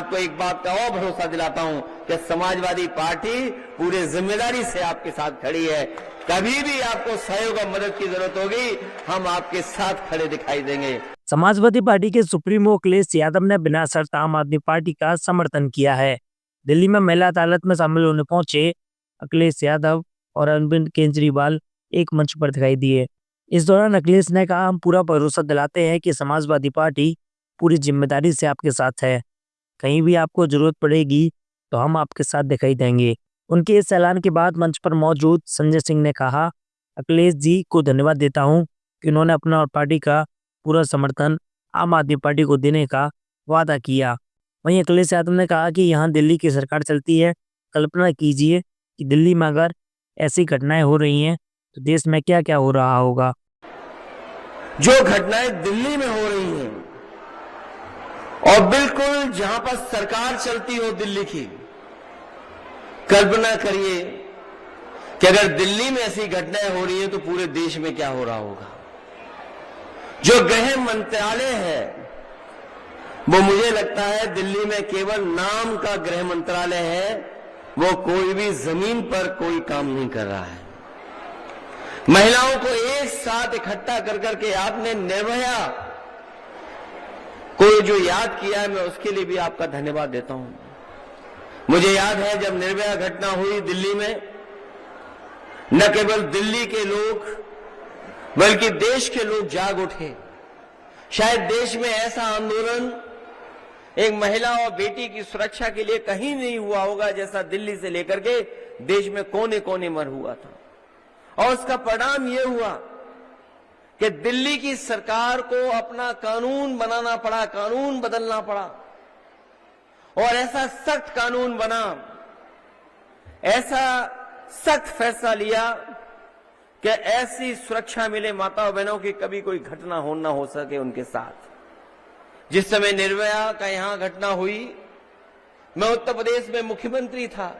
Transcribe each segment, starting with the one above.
आपको एक बात का और भरोसा दिलाता हूं कि समाजवादी पार्टी पूरे जिम्मेदारी से आपके साथ खड़ी है। कभी भी आपको सहयोग और मदद की जरूरत होगी, हम आपके साथ खड़े दिखाई देंगे। समाजवादी पार्टी के सुप्रीमो अखिलेश यादव ने बिना शर्त आम आदमी पार्टी का समर्थन किया है। दिल्ली में महिला अदालत में शामिल होने पहुंचे अखिलेश यादव और अरविंद केजरीवाल एक मंच पर दिखाई दिए। इस दौरान अखिलेश ने कहा, हम पूरा भरोसा दिलाते हैं कि समाजवादी पार्टी पूरी जिम्मेदारी से आपके साथ है। कहीं भी आपको जरूरत पड़ेगी तो हम आपके साथ दिखाई देंगे। उनके इस ऐलान के बाद मंच पर मौजूद संजय सिंह ने कहा, अखिलेश जी को धन्यवाद देता हूं कि उन्होंने अपना और पार्टी का पूरा समर्थन आम आदमी पार्टी को देने का वादा किया। वहीं अखिलेश यादव ने कहा कि यहाँ दिल्ली की सरकार चलती है। कल्पना कीजिए कि दिल्ली में अगर ऐसी घटनाएं हो रही हैं तो देश में क्या क्या हो रहा होगा। जो घटनाएं दिल्ली में हो रही हैं और बिल्कुल जहां पर सरकार चलती हो दिल्ली की, कल्पना करिए कि अगर दिल्ली में ऐसी घटनाएं हो रही हैं तो पूरे देश में क्या हो रहा होगा। जो गृह मंत्रालय है वो मुझे लगता है दिल्ली में केवल नाम का गृह मंत्रालय है, वो कोई भी जमीन पर कोई काम नहीं कर रहा है। महिलाओं को एक साथ इकट्ठा कर करके आपने निर्भया को जो याद किया है, मैं उसके लिए भी आपका धन्यवाद देता हूं। मुझे याद है जब निर्भया घटना हुई दिल्ली में, न केवल दिल्ली के लोग बल्कि देश के लोग जाग उठे। शायद देश में ऐसा आंदोलन एक महिला और बेटी की सुरक्षा के लिए कहीं नहीं हुआ होगा जैसा दिल्ली से लेकर के देश में कोने कोने में हुआ था। और उसका परिणाम यह हुआ कि दिल्ली की सरकार को अपना कानून बनाना पड़ा, कानून बदलना पड़ा और ऐसा सख्त कानून बना, ऐसा सख्त फैसला लिया कि ऐसी सुरक्षा मिले माताओं बहनों की कभी कोई घटना हो ना हो सके उनके साथ। जिस समय निर्भया का यहां घटना हुई, मैं उत्तर प्रदेश में मुख्यमंत्री था।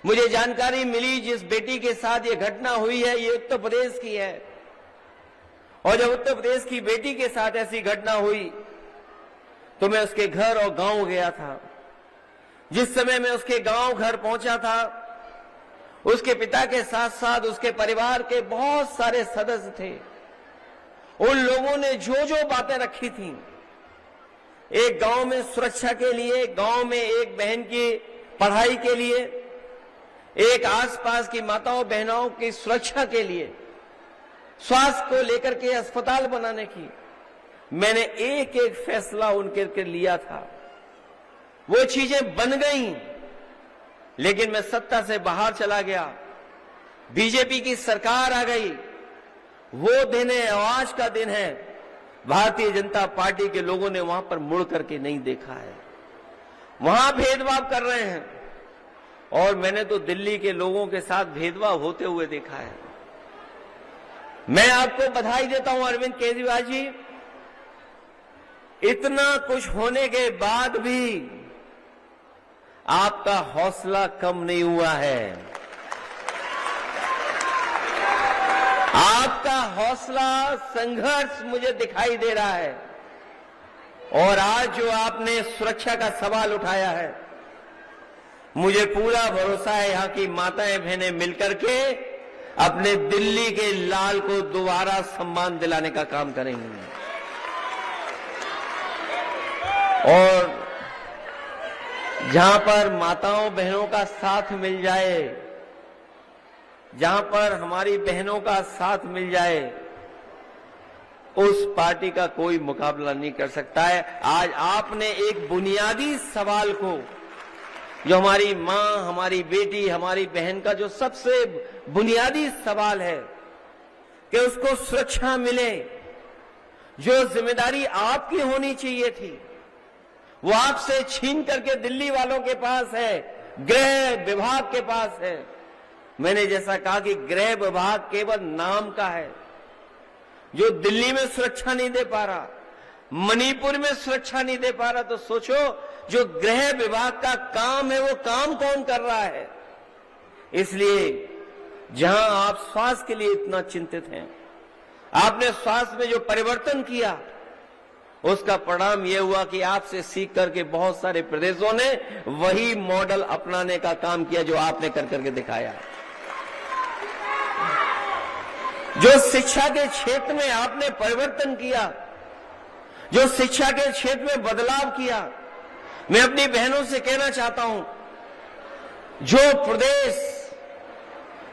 मुझे जानकारी मिली जिस बेटी के साथ ये घटना हुई है ये उत्तर प्रदेश की है। और जब उत्तर प्रदेश की बेटी के साथ ऐसी घटना हुई तो मैं उसके घर और गांव गया था। जिस समय मैं उसके गांव घर पहुंचा था, उसके पिता के साथ साथ उसके परिवार के बहुत सारे सदस्य थे। उन लोगों ने जो जो बातें रखी थी, एक गांव में सुरक्षा के लिए, गांव में एक बहन की पढ़ाई के लिए, एक आसपास की माताओं बहनों की सुरक्षा के लिए, स्वास्थ्य को लेकर के अस्पताल बनाने की, मैंने एक एक फैसला उनके लिया था। वो चीजें बन गई, लेकिन मैं सत्ता से बाहर चला गया, बीजेपी की सरकार आ गई। वो दिन है, आज का दिन है, भारतीय जनता पार्टी के लोगों ने वहां पर मुड़ करके नहीं देखा है। वहां भेदभाव कर रहे हैं और मैंने तो दिल्ली के लोगों के साथ भेदभाव होते हुए देखा है। मैं आपको बधाई देता हूं अरविंद केजरीवाल जी, इतना कुछ होने के बाद भी आपका हौसला कम नहीं हुआ है। आपका हौसला, संघर्ष मुझे दिखाई दे रहा है। और आज जो आपने सुरक्षा का सवाल उठाया है, मुझे पूरा भरोसा है यहां की माताएं बहनें मिलकर के अपने दिल्ली के लाल को दोबारा सम्मान दिलाने का काम करेंगी। और जहां पर माताओं बहनों का साथ मिल जाए, जहां पर हमारी बहनों का साथ मिल जाए, उस पार्टी का कोई मुकाबला नहीं कर सकता है। आज आपने एक बुनियादी सवाल को, जो हमारी मां, हमारी बेटी, हमारी बहन का जो सबसे बुनियादी सवाल है कि उसको सुरक्षा मिले, जो जिम्मेदारी आपकी होनी चाहिए थी वो आपसे छीन करके दिल्ली वालों के पास है, गृह विभाग के पास है। मैंने जैसा कहा कि गृह विभाग केवल नाम का है, जो दिल्ली में सुरक्षा नहीं दे पा रहा, मणिपुर में सुरक्षा नहीं दे पा रहा, तो सोचो जो गृह विभाग का काम है वो काम कौन कर रहा है। इसलिए जहां आप स्वास्थ्य के लिए इतना चिंतित हैं, आपने स्वास्थ्य में जो परिवर्तन किया उसका परिणाम यह हुआ कि आपसे सीख करके बहुत सारे प्रदेशों ने वही मॉडल अपनाने का काम किया जो आपने कर करके दिखाया। जो शिक्षा के क्षेत्र में आपने परिवर्तन किया, जो शिक्षा के क्षेत्र में बदलाव किया, मैं अपनी बहनों से कहना चाहता हूं, जो प्रदेश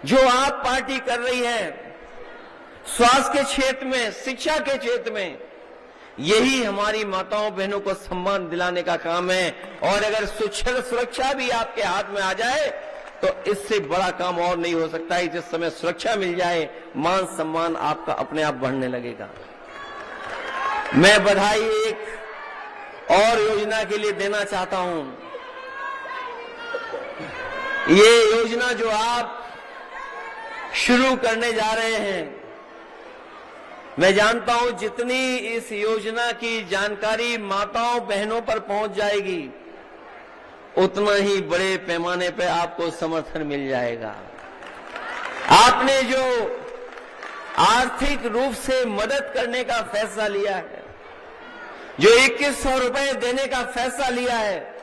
जो आप पार्टी कर रही है, स्वास्थ्य के क्षेत्र में, शिक्षा के क्षेत्र में, यही हमारी माताओं बहनों को सम्मान दिलाने का काम है। और अगर सुरक्षा भी आपके हाथ में आ जाए तो इससे बड़ा काम और नहीं हो सकता है। जिस समय सुरक्षा मिल जाए, मान सम्मान आपका अपने आप बढ़ने लगेगा। मैं बधाई एक और योजना के लिए देना चाहता हूं। ये योजना जो आप शुरू करने जा रहे हैं, मैं जानता हूं जितनी इस योजना की जानकारी माताओं बहनों पर पहुंच जाएगी, उतना ही बड़े पैमाने पर आपको समर्थन मिल जाएगा। आपने जो आर्थिक रूप से मदद करने का फैसला लिया है, जो 2100 रुपए देने का फैसला लिया है,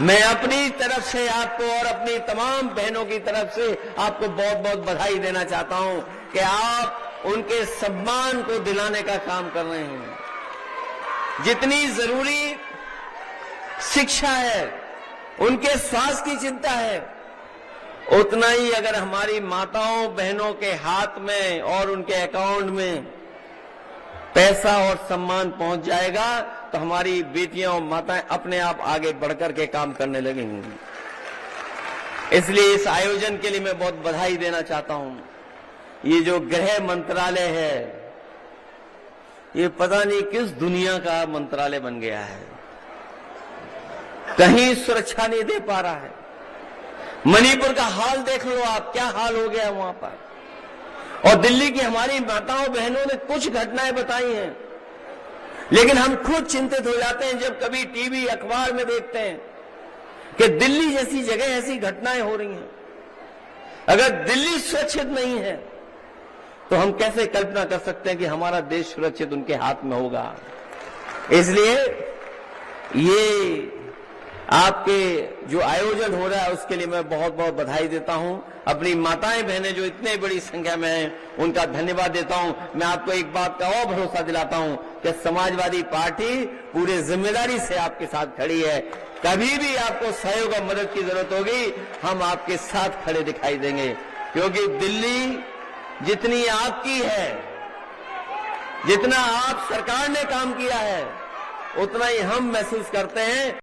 मैं अपनी तरफ से आपको और अपनी तमाम बहनों की तरफ से आपको बहुत बहुत बधाई देना चाहता हूं कि आप उनके सम्मान को दिलाने का काम कर रहे हैं। जितनी जरूरी शिक्षा है, उनके स्वास्थ्य की चिंता है, उतना ही अगर हमारी माताओं बहनों के हाथ में और उनके अकाउंट में पैसा और सम्मान पहुंच जाएगा तो हमारी बेटियां और माताएं अपने आप आगे बढ़कर के काम करने लगेंगी। इसलिए इस आयोजन के लिए मैं बहुत बधाई देना चाहता हूं। ये जो गृह मंत्रालय है, ये पता नहीं किस दुनिया का मंत्रालय बन गया है। कहीं सुरक्षा नहीं दे पा रहा है। मणिपुर का हाल देख लो आप, क्या हाल हो गया वहां पर। और दिल्ली की हमारी माताओं बहनों ने कुछ घटनाएं बताई हैं, लेकिन हम खुद चिंतित हो जाते हैं जब कभी टीवी अखबार में देखते हैं कि दिल्ली जैसी जगह ऐसी घटनाएं हो रही हैं। अगर दिल्ली सुरक्षित नहीं है तो हम कैसे कल्पना कर सकते हैं कि हमारा देश सुरक्षित उनके हाथ में होगा। इसलिए ये आपके जो आयोजन हो रहा है उसके लिए मैं बहुत बहुत बधाई देता हूं। अपनी माताएं बहनें जो इतने बड़ी संख्या में हैं, उनका धन्यवाद देता हूं। मैं आपको एक बात का और भरोसा दिलाता हूं कि समाजवादी पार्टी पूरे जिम्मेदारी से आपके साथ खड़ी है। कभी भी आपको सहयोग और मदद की जरूरत होगी, हम आपके साथ खड़े दिखाई देंगे, क्योंकि दिल्ली जितनी आपकी है, जितना आप सरकार ने काम किया है, उतना ही हम महसूस करते हैं।